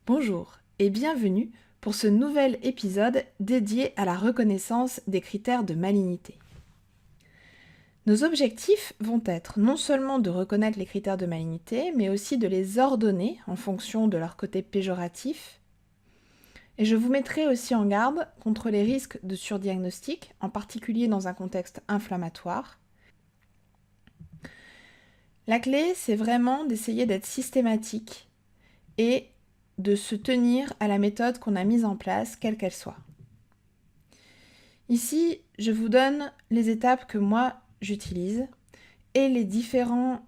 Bonjour et bienvenue pour ce nouvel épisode dédié à la reconnaissance des critères de malignité. Nos objectifs vont être non seulement de reconnaître les critères de malignité, mais aussi de les ordonner en fonction de leur côté péjoratif. Et je vous mettrai aussi en garde contre les risques de surdiagnostic, en particulier dans un contexte inflammatoire. La clé, c'est vraiment d'essayer d'être systématique et de se tenir à la méthode qu'on a mise en place, quelle qu'elle soit. Ici, je vous donne les étapes que moi j'utilise et les différents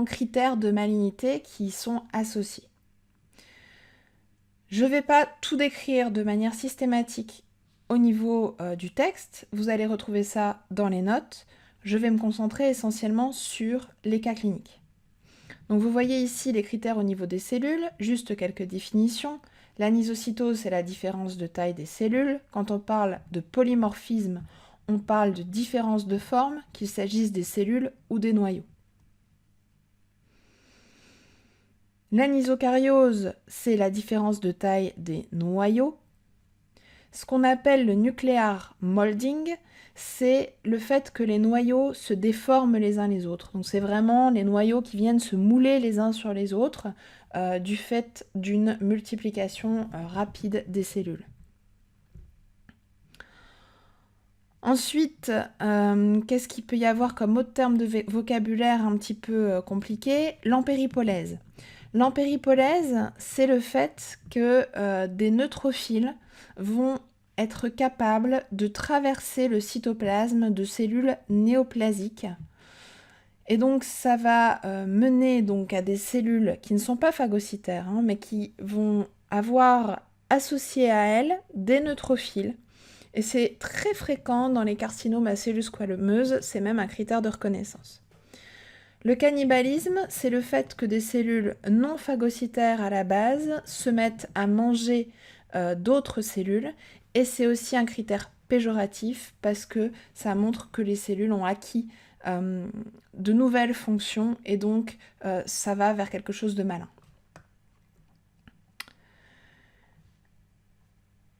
critères de malignité qui y sont associés. Je ne vais pas tout décrire de manière systématique au niveau du texte, vous allez retrouver ça dans les notes. Je vais me concentrer essentiellement sur les cas cliniques. Donc vous voyez ici les critères au niveau des cellules, juste quelques définitions. L'anisocitose, c'est la différence de taille des cellules. Quand on parle de polymorphisme, on parle de différence de forme, qu'il s'agisse des cellules ou des noyaux. L'anisocariose, c'est la différence de taille des noyaux. Ce qu'on appelle le nuclear molding, c'est le fait que les noyaux se déforment les uns les autres. Donc c'est vraiment les noyaux qui viennent se mouler les uns sur les autres du fait d'une multiplication rapide des cellules. Ensuite, qu'est-ce qu'il peut y avoir comme autre terme de vocabulaire un petit peu compliqué ? L'ampéripollèse. L'ampéripollèse, c'est le fait que des neutrophiles vont être capables de traverser le cytoplasme de cellules néoplasiques. Et donc ça va mener donc à des cellules qui ne sont pas phagocytaires, mais qui vont avoir associé à elles des neutrophiles. Et c'est très fréquent dans les carcinomes à cellules squameuses, c'est même un critère de reconnaissance. Le cannibalisme, c'est le fait que des cellules non phagocytaires à la base se mettent à manger d'autres cellules, et c'est aussi un critère péjoratif parce que ça montre que les cellules ont acquis de nouvelles fonctions et donc ça va vers quelque chose de malin.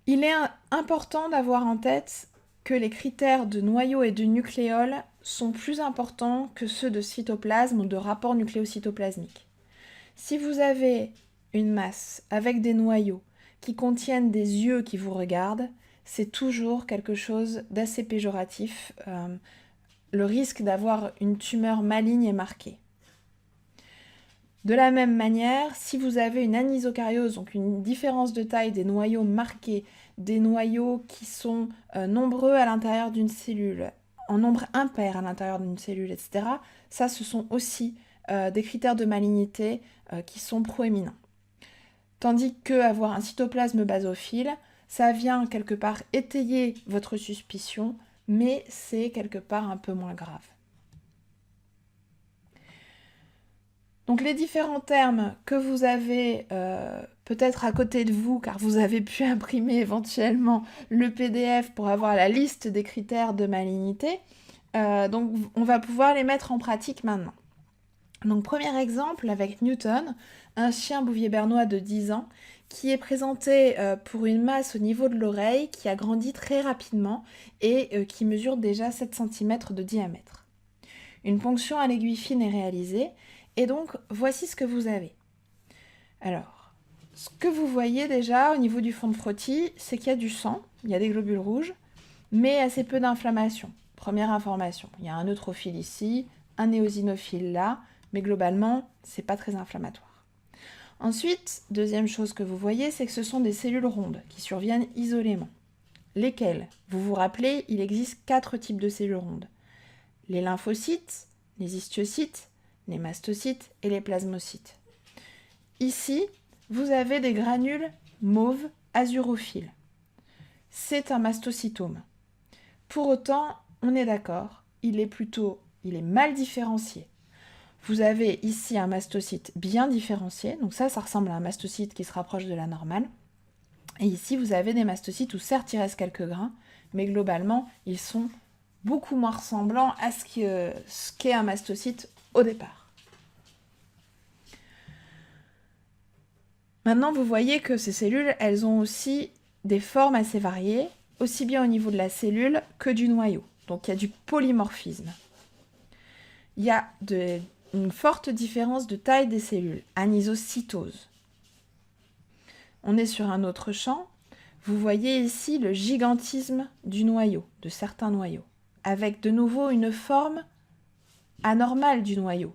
Il est important d'avoir en tête que les critères de noyau et de nucléole sont plus importants que ceux de cytoplasme ou de rapport nucléocytoplasmique. Si vous avez une masse avec des noyaux qui contiennent des yeux qui vous regardent, c'est toujours quelque chose d'assez péjoratif. Le risque d'avoir une tumeur maligne est marqué. De la même manière, si vous avez une anisocariose, donc une différence de taille des noyaux marqués, des noyaux qui sont nombreux à l'intérieur d'une cellule, en nombre impair à l'intérieur d'une cellule, etc., ça, ce sont aussi des critères de malignité qui sont proéminents. Tandis qu'avoir un cytoplasme basophile, ça vient quelque part étayer votre suspicion, mais c'est quelque part un peu moins grave. Donc les différents termes que vous avez peut-être à côté de vous, car vous avez pu imprimer éventuellement le PDF pour avoir la liste des critères de malignité, donc on va pouvoir les mettre en pratique maintenant. Donc premier exemple avec Newton, un chien bouvier bernois de 10 ans qui est présenté pour une masse au niveau de l'oreille qui a grandi très rapidement et qui mesure déjà 7 cm de diamètre. Une ponction à l'aiguille fine est réalisée et donc voici ce que vous avez. Alors, ce que vous voyez déjà au niveau du fond de frottis, c'est qu'il y a du sang, il y a des globules rouges, mais assez peu d'inflammation. Première information, il y a un neutrophile ici, un éosinophile là, mais globalement, c'est pas très inflammatoire. Ensuite, deuxième chose que vous voyez, c'est que ce sont des cellules rondes qui surviennent isolément. Lesquelles ? Vous vous rappelez, il existe 4 types de cellules rondes. Les lymphocytes, les histiocytes, les mastocytes et les plasmocytes. Ici, vous avez des granules mauves azurophiles. C'est un mastocytome. Pour autant, on est d'accord, il est mal différencié. Vous avez ici un mastocyte bien différencié, donc ça ressemble à un mastocyte qui se rapproche de la normale. Et ici, vous avez des mastocytes où certes il reste quelques grains, mais globalement, ils sont beaucoup moins ressemblants à ce qu'est un mastocyte au départ. Maintenant, vous voyez que ces cellules, elles ont aussi des formes assez variées, aussi bien au niveau de la cellule que du noyau. Donc il y a du polymorphisme. Il y a une forte différence de taille des cellules, anisocytose. On est sur un autre champ. Vous voyez ici le gigantisme du noyau, de certains noyaux, avec de nouveau une forme anormale du noyau.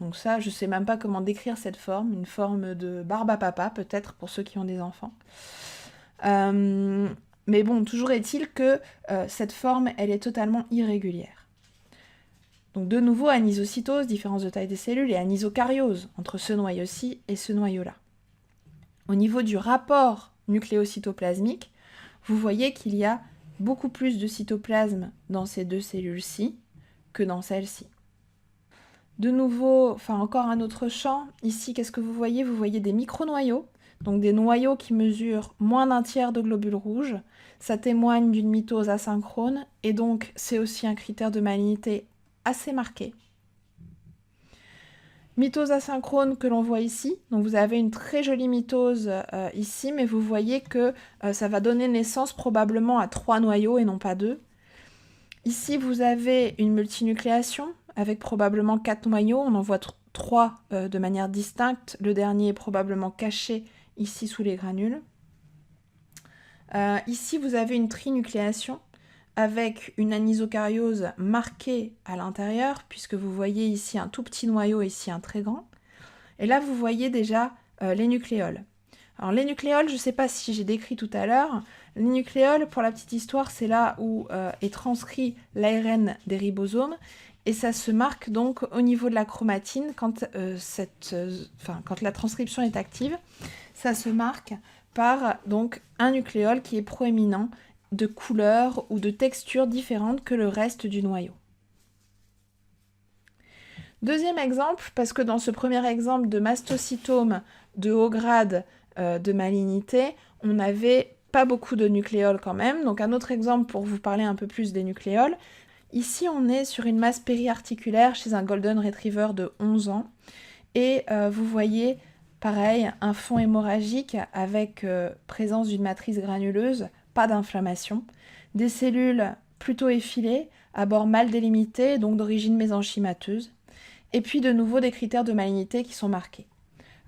Donc ça, je ne sais même pas comment décrire cette forme, une forme de barbe à papa, peut-être pour ceux qui ont des enfants. Mais bon, toujours est-il que cette forme, elle est totalement irrégulière. Donc de nouveau, anisocytose, différence de taille des cellules, et anisokaryose, entre ce noyau-ci et ce noyau-là. Au niveau du rapport nucléocytoplasmique, vous voyez qu'il y a beaucoup plus de cytoplasme dans ces deux cellules-ci que dans celle-ci. De nouveau, encore un autre champ. Ici, qu'est-ce que vous voyez? Vous voyez des micronoyaux, donc des noyaux qui mesurent moins d'un tiers de globules rouges. Ça témoigne d'une mitose asynchrone, et donc c'est aussi un critère de malignité assez marqué. Mitose asynchrone que l'on voit ici, donc vous avez une très jolie mitose ici, mais vous voyez que ça va donner naissance probablement à 3 noyaux et non pas 2. Ici, vous avez une multinucléation avec probablement 4 noyaux, on en voit 3 de manière distincte, le dernier est probablement caché ici sous les granules. Ici, vous avez une trinucléation avec une anisokaryose marquée à l'intérieur, puisque vous voyez ici un tout petit noyau, ici un très grand. Et là, vous voyez déjà les nucléoles. Alors les nucléoles, je ne sais pas si j'ai décrit tout à l'heure, les nucléoles, pour la petite histoire, c'est là où est transcrit l'ARN des ribosomes, et ça se marque donc au niveau de la chromatine, quand la transcription est active, ça se marque par donc un nucléole qui est proéminent, de couleur ou de texture différente que le reste du noyau. Deuxième exemple, parce que dans ce premier exemple de mastocytome de haut grade de malignité, on n'avait pas beaucoup de nucléoles quand même. Donc un autre exemple pour vous parler un peu plus des nucléoles. Ici, on est sur une masse périarticulaire chez un Golden Retriever de 11 ans. Et vous voyez, pareil, un fond hémorragique avec présence d'une matrice granuleuse, pas d'inflammation, des cellules plutôt effilées, à bord mal délimitées, donc d'origine mésenchymateuse, et puis de nouveau des critères de malignité qui sont marqués.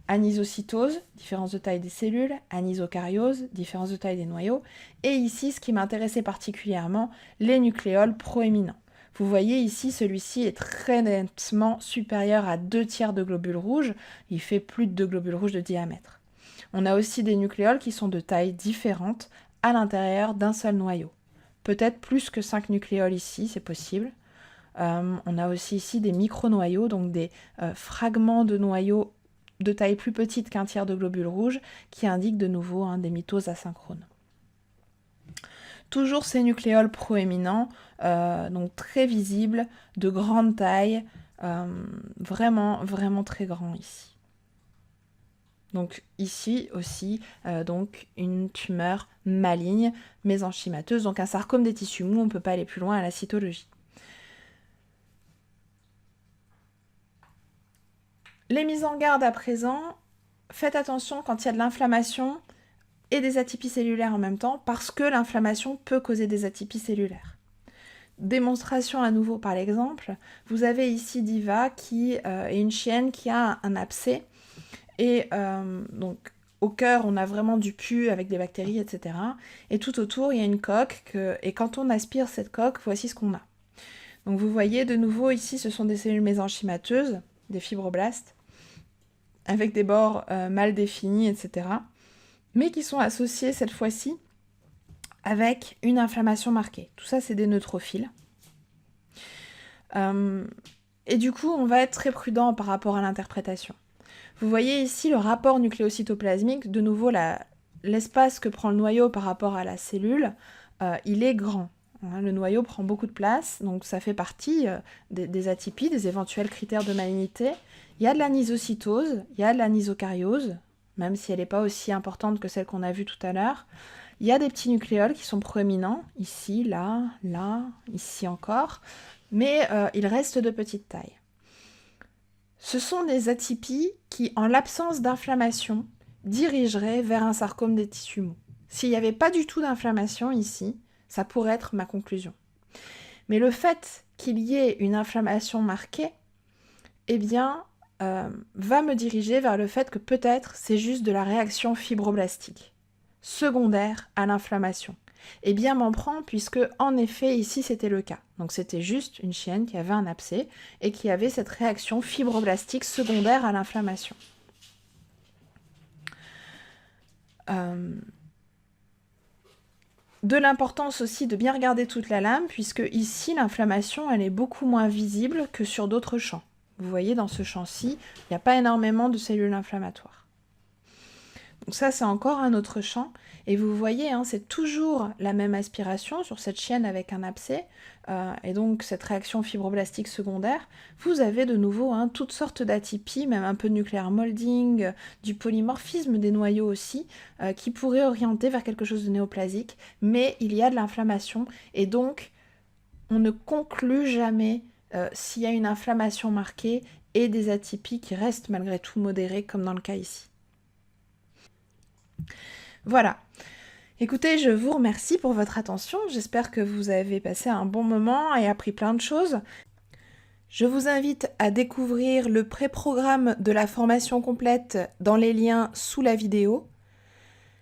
Anisocytose, différence de taille des cellules, anisokaryose, différence de taille des noyaux, et ici, ce qui m'intéressait particulièrement, les nucléoles proéminents. Vous voyez ici, celui-ci est très nettement supérieur à 2 tiers de globules rouges, il fait plus de 2 globules rouges de diamètre. On a aussi des nucléoles qui sont de taille différente à l'intérieur d'un seul noyau. Peut-être plus que 5 nucléoles ici, c'est possible. On a aussi ici des micronoyaux, donc des fragments de noyaux de taille plus petite qu'un tiers de globules rouges, qui indiquent de nouveau des mitoses asynchrones. Toujours ces nucléoles proéminents, donc très visibles, de grande taille, vraiment, vraiment très grands ici. Donc ici aussi, donc une tumeur maligne, mésenchymateuse, donc un sarcome des tissus mous, on ne peut pas aller plus loin à la cytologie. Les mises en garde à présent, faites attention quand il y a de l'inflammation et des atypies cellulaires en même temps, parce que l'inflammation peut causer des atypies cellulaires. Démonstration à nouveau par l'exemple, vous avez ici Diva qui est une chienne qui a un abcès, et donc au cœur on a vraiment du pus avec des bactéries, etc. Et tout autour il y a une coque, et quand on aspire cette coque, voici ce qu'on a. Donc vous voyez de nouveau ici ce sont des cellules mésenchymateuses, des fibroblastes, avec des bords mal définis, etc. Mais qui sont associés cette fois-ci avec une inflammation marquée. Tout ça, c'est des neutrophiles. Et du coup, on va être très prudent par rapport à l'interprétation. Vous voyez ici le rapport nucléocytoplasmique, de nouveau l'espace que prend le noyau par rapport à la cellule, il est grand. Le noyau prend beaucoup de place, donc ça fait partie des atypies, des éventuels critères de malignité. Il y a de l'anisocytose, il y a de l'anisokaryose, même si elle n'est pas aussi importante que celle qu'on a vue tout à l'heure. Il y a des petits nucléoles qui sont proéminents, ici, là, là, ici encore, mais ils restent de petite taille. Ce sont des atypies qui, en l'absence d'inflammation, dirigerait vers un sarcome des tissus mous. S'il n'y avait pas du tout d'inflammation ici, ça pourrait être ma conclusion. Mais le fait qu'il y ait une inflammation marquée, eh bien, va me diriger vers le fait que peut-être c'est juste de la réaction fibroblastique, secondaire à l'inflammation. Et bien m'en prend puisque, en effet, ici c'était le cas. Donc c'était juste une chienne qui avait un abcès et qui avait cette réaction fibroblastique secondaire à l'inflammation. De l'importance aussi de bien regarder toute la lame, puisque ici l'inflammation elle est beaucoup moins visible que sur d'autres champs. Vous voyez, dans ce champ-ci, il n'y a pas énormément de cellules inflammatoires. Donc ça, c'est encore un autre champ. Et vous voyez, hein, c'est toujours la même aspiration sur cette chienne avec un abcès, et donc cette réaction fibroblastique secondaire. Vous avez de nouveau toutes sortes d'atypies, même un peu de nucléaire molding, du polymorphisme des noyaux aussi, qui pourraient orienter vers quelque chose de néoplasique, mais il y a de l'inflammation, et donc on ne conclut jamais s'il y a une inflammation marquée et des atypies qui restent malgré tout modérées, comme dans le cas ici. Voilà. Écoutez, je vous remercie pour votre attention. J'espère que vous avez passé un bon moment et appris plein de choses. Je vous invite à découvrir le pré-programme de la formation complète dans les liens sous la vidéo.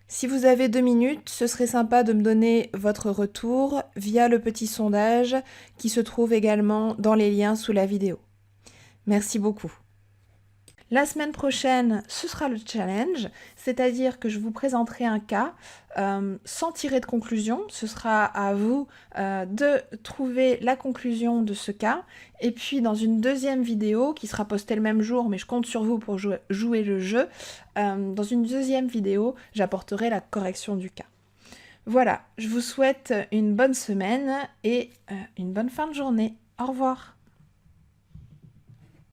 Si vous avez 2 minutes, ce serait sympa de me donner votre retour via le petit sondage qui se trouve également dans les liens sous la vidéo. Merci beaucoup. La semaine prochaine, ce sera le challenge, c'est-à-dire que je vous présenterai un cas sans tirer de conclusion. Ce sera à vous de trouver la conclusion de ce cas. Et puis dans une deuxième vidéo, qui sera postée le même jour, mais je compte sur vous pour jouer le jeu, dans une deuxième vidéo, j'apporterai la correction du cas. Voilà, je vous souhaite une bonne semaine et une bonne fin de journée. Au revoir.